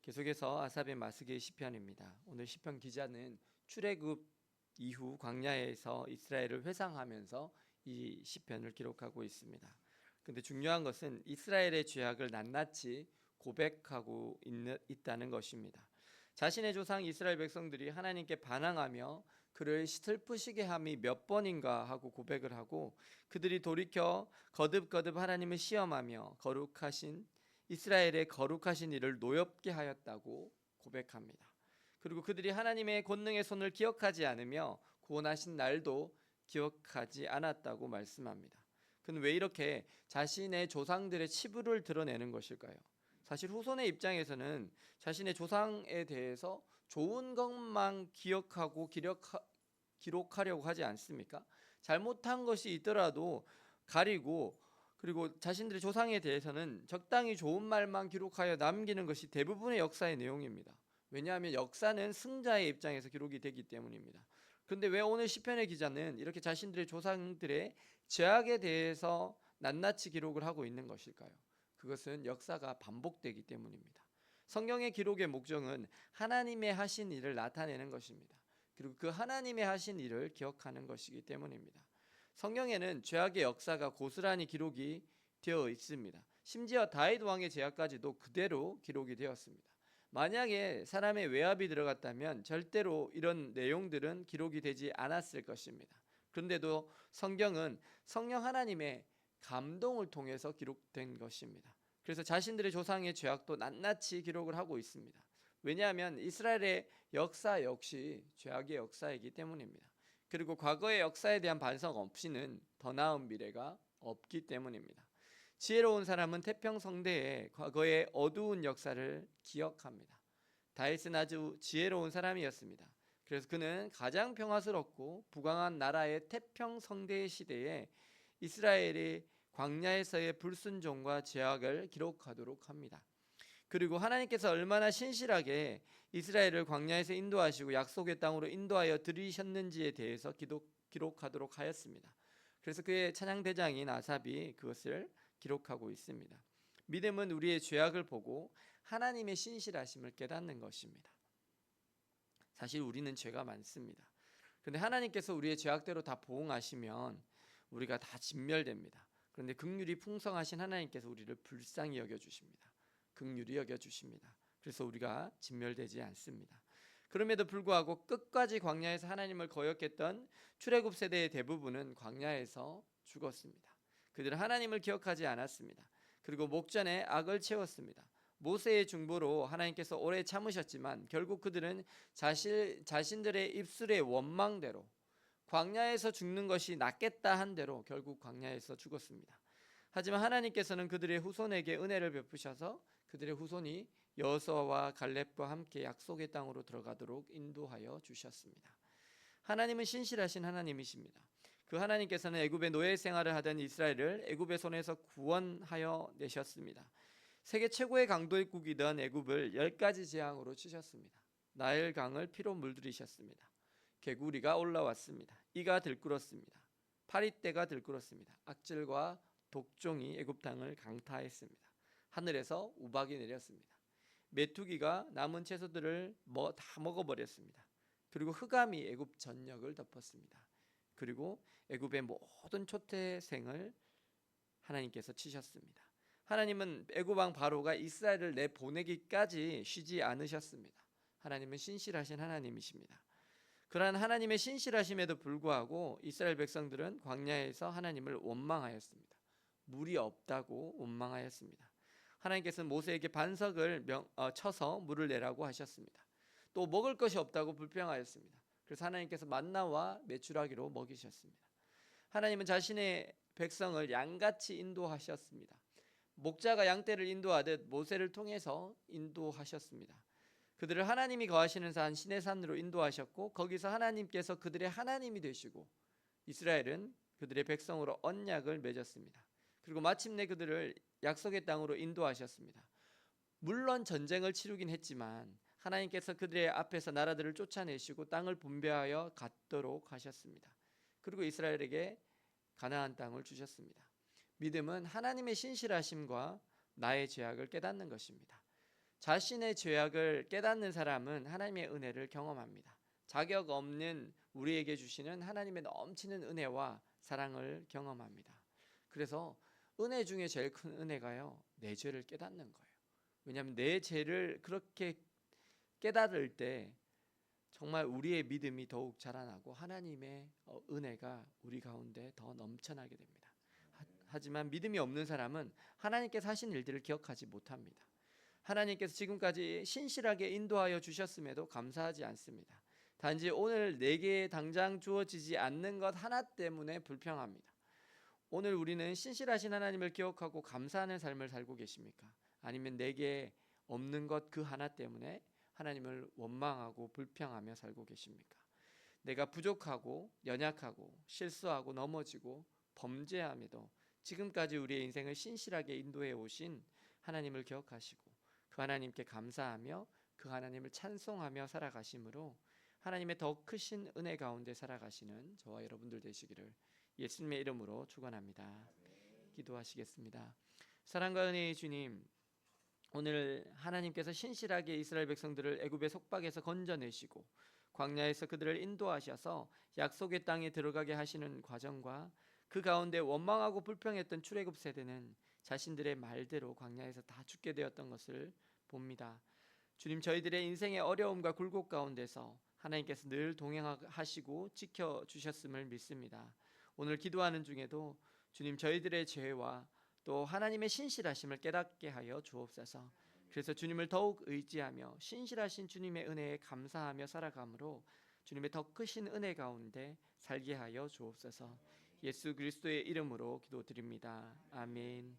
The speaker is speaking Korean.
계속해서 아삽의 마스게의 시편입니다. 오늘 시편 기자는 출애굽 이후 광야에서 이스라엘을 회상하면서 이 시편을 기록하고 있습니다. 근데 중요한 것은 이스라엘의 죄악을 낱낱이 고백하고 있다는 것입니다. 자신의 조상 이스라엘 백성들이 하나님께 반항하며 그를 슬프시게 함이 몇 번인가 하고 고백을 하고, 그들이 돌이켜 거듭거듭 하나님을 시험하며 이스라엘의 거룩하신 일을 노엽게 하였다고 고백합니다. 그리고 그들이 하나님의 권능의 손을 기억하지 않으며 구원하신 날도 기억하지 않았다고 말씀합니다. 그는 왜 이렇게 자신의 조상들의 치부를 드러내는 것일까요? 사실 후손의 입장에서는 자신의 조상에 대해서 좋은 것만 기억하고 기록하려고 하지 않습니까? 잘못한 것이 있더라도 가리고, 그리고 자신들의 조상에 대해서는 적당히 좋은 말만 기록하여 남기는 것이 대부분의 역사의 내용입니다. 왜냐하면 역사는 승자의 입장에서 기록이 되기 때문입니다. 그런데 왜 오늘 시편의 기자는 이렇게 자신들의 조상들의 죄악에 대해서 낱낱이 기록을 하고 있는 것일까요? 그것은 역사가 반복되기 때문입니다. 성경의 기록의 목적은 하나님의 하신 일을 나타내는 것입니다. 그리고 그 하나님의 하신 일을 기억하는 것이기 때문입니다. 성경에는 죄악의 역사가 고스란히 기록이 되어 있습니다. 심지어 다윗 왕의 죄악까지도 그대로 기록이 되었습니다. 만약에 사람의 외압이 들어갔다면 절대로 이런 내용들은 기록이 되지 않았을 것입니다. 그런데도 성경은 성령 하나님의 감동을 통해서 기록된 것입니다. 그래서 자신들의 조상의 죄악도 낱낱이 기록을 하고 있습니다. 왜냐하면 이스라엘의 역사 역시 죄악의 역사이기 때문입니다. 그리고 과거의 역사에 대한 반성 없이는 더 나은 미래가 없기 때문입니다. 지혜로운 사람은 태평성대의 과거의 어두운 역사를 기억합니다. 다윗은 아주 지혜로운 사람이었습니다. 그래서 그는 가장 평화스럽고 부강한 나라의 태평성대의 시대에 이스라엘이 광야에서의 불순종과 죄악을 기록하도록 합니다. 그리고 하나님께서 얼마나 신실하게 이스라엘을 광야에서 인도하시고 약속의 땅으로 인도하여 들이셨는지에 대해서 기록하도록 하였습니다. 그래서 그의 찬양대장인 아삽이 그것을 기록하고 있습니다. 믿음은 우리의 죄악을 보고 하나님의 신실하심을 깨닫는 것입니다. 사실 우리는 죄가 많습니다. 그런데 하나님께서 우리의 죄악대로 다 보응하시면 우리가 다 진멸됩니다. 그런데 긍휼이 풍성하신 하나님께서 우리를 불쌍히 여겨주십니다. 긍휼히 여겨주십니다. 그래서 우리가 진멸되지 않습니다. 그럼에도 불구하고 끝까지 광야에서 하나님을 거역했던 출애굽 세대의 대부분은 광야에서 죽었습니다. 그들은 하나님을 기억하지 않았습니다. 그리고 목전에 악을 채웠습니다. 모세의 중보로 하나님께서 오래 참으셨지만 결국 그들은 자신들의 입술의 원망대로 광야에서 죽는 것이 낫겠다 한 대로 결국 광야에서 죽었습니다. 하지만 하나님께서는 그들의 후손에게 은혜를 베푸셔서 그들의 후손이 여호수아와 갈렙과 함께 약속의 땅으로 들어가도록 인도하여 주셨습니다. 하나님은 신실하신 하나님이십니다. 그 하나님께서는 애굽의 노예 생활을 하던 이스라엘을 애굽의 손에서 구원하여 내셨습니다. 세계 최고의 강도국이던 애굽을 10가지 재앙으로 치셨습니다. 나일강을 피로 물들이셨습니다. 개구리가 올라왔습니다. 이가 들끓었습니다. 파리떼가 들끓었습니다. 악질과 독종이 애굽 땅을 강타했습니다. 하늘에서 우박이 내렸습니다. 메투기가 남은 채소들을 다 먹어버렸습니다. 그리고 흑암이 애굽 전역을 덮었습니다. 그리고 애굽의 모든 초태생을 하나님께서 치셨습니다. 하나님은 애굽 왕 바로가 이스라엘을 내보내기까지 쉬지 않으셨습니다. 하나님은 신실하신 하나님이십니다. 그러한 하나님의 신실하심에도 불구하고 이스라엘 백성들은 광야에서 하나님을 원망하였습니다. 물이 없다고 원망하였습니다. 하나님께서는 모세에게 반석을 쳐서 물을 내라고 하셨습니다. 또 먹을 것이 없다고 불평하였습니다. 그래서 하나님께서 만나와 메추라기로 먹이셨습니다. 하나님은 자신의 백성을 양같이 인도하셨습니다. 목자가 양떼를 인도하듯 모세를 통해서 인도하셨습니다. 그들을 하나님이 거하시는 산 시내산으로 인도하셨고 거기서 하나님께서 그들의 하나님이 되시고 이스라엘은 그들의 백성으로 언약을 맺었습니다. 그리고 마침내 그들을 약속의 땅으로 인도하셨습니다. 물론 전쟁을 치르긴 했지만 하나님께서 그들의 앞에서 나라들을 쫓아내시고 땅을 분배하여 갖도록 하셨습니다. 그리고 이스라엘에게 가나안 땅을 주셨습니다. 믿음은 하나님의 신실하심과 나의 죄악을 깨닫는 것입니다. 자신의 죄악을 깨닫는 사람은 하나님의 은혜를 경험합니다. 자격 없는 우리에게 주시는 하나님의 넘치는 은혜와 사랑을 경험합니다. 그래서 은혜 중에 제일 큰 은혜가요, 내 죄를 깨닫는 거예요. 왜냐하면 내 죄를 그렇게 깨달을 때 정말 우리의 믿음이 더욱 자라나고 하나님의 은혜가 우리 가운데 더 넘쳐나게 됩니다. 하지만 믿음이 없는 사람은 하나님께서 하신 일들을 기억하지 못합니다. 하나님께서 지금까지 신실하게 인도하여 주셨음에도 감사하지 않습니다. 단지 오늘 내게 당장 주어지지 않는 것 하나 때문에 불평합니다. 오늘 우리는 신실하신 하나님을 기억하고 감사하는 삶을 살고 계십니까? 아니면 내게 없는 것 그 하나 때문에 하나님을 원망하고 불평하며 살고 계십니까? 내가 부족하고 연약하고 실수하고 넘어지고 범죄함에도 지금까지 우리의 인생을 신실하게 인도해 오신 하나님을 기억하시고 그 하나님께 감사하며 그 하나님을 찬송하며 살아가심으로 하나님의 더 크신 은혜 가운데 살아가시는 저와 여러분들 되시기를 예수님의 이름으로 축원합니다. 기도하시겠습니다. 사랑과 은혜의 주님, 오늘 하나님께서 신실하게 이스라엘 백성들을 애굽의 속박에서 건져내시고 광야에서 그들을 인도하셔서 약속의 땅에 들어가게 하시는 과정과 그 가운데 원망하고 불평했던 출애굽 세대는 자신들의 말대로 광야에서 다 죽게 되었던 것을 봅니다. 주님, 저희들의 인생의 어려움과 굴곡 가운데서 하나님께서 늘 동행하시고 지켜주셨음을 믿습니다. 오늘 기도하는 중에도 주님, 저희들의 죄와 또 하나님의 신실하심을 깨닫게 하여 주옵소서. 그래서 주님을 더욱 의지하며 신실하신 주님의 은혜에 감사하며 살아감으로 주님의 더 크신 은혜 가운데 살게 하여 주옵소서. 예수 그리스도의 이름으로 기도드립니다. 아멘.